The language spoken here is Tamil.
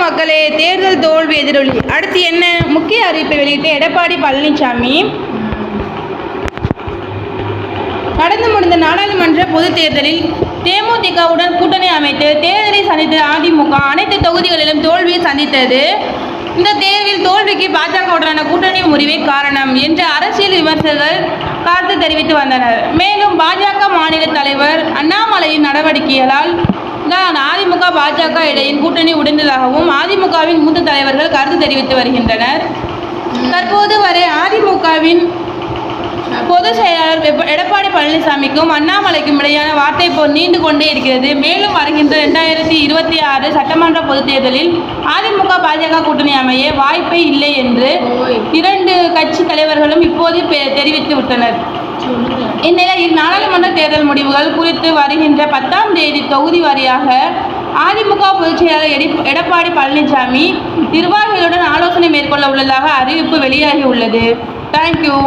மக்களே, தேர்தல் தோல்வி எதிரொலி. அடுத்து என்ன முக்கிய அறிவிப்பை வெளியிட்ட எடப்பாடி பழனிசாமி. நடந்து முடிந்த நாடாளுமன்ற பொதுத் தேர்தலில் தேமுதிகவுடன் கூட்டணி அமைத்து தேர்தலை சந்தித்த அதிமுக அனைத்து தொகுதிகளிலும் தோல்வியை சந்தித்தது. இந்த தேர்வில் தோல்விக்கு பாஜகவுடனான கூட்டணி முறிவே காரணம் என்று அரசியல் விமர்சகர்கள் கருத்து தெரிவித்து வந்தனர். மேலும் பாஜக மாநில தலைவர் அண்ணாமலையின் நடவடிக்கைகளால் தான் அதிமுக பாஜக இடையின் கூட்டணி உடைந்ததாகவும் அதிமுகவின் மூத்த தலைவர்கள் கருத்து தெரிவித்து வருகின்றனர். தற்போது வரை அதிமுகவின் பொதுச் செயலாளர் எடப்பாடி பழனிசாமிக்கும் அண்ணாமலைக்கும் இடையான வார்த்தை போர் நீண்டு கொண்டே இருக்கிறது. மேலும் வருகின்ற 2026 சட்டமன்ற பொதுத் தேர்தலில் அதிமுக பாஜக கூட்டணி அமைய வாய்ப்பே இல்லை என்று இரண்டு கட்சி தலைவர்களும் இப்போது தெரிவித்து விட்டனர். இந்நிலையில் நாடாளுமன்ற தேர்தல் முடிவுகள் குறித்து வருகின்ற 10ஆம் தேதி தொகுதி வாரியாக அதிமுக பொதுச் செயலாளர் எடப்பாடி பழனிசாமி நிர்வாகிகளுடன் ஆலோசனை மேற்கொள்ள உள்ளதாக அறிவிப்பு வெளியாகி உள்ளது. தேங்க்யூ.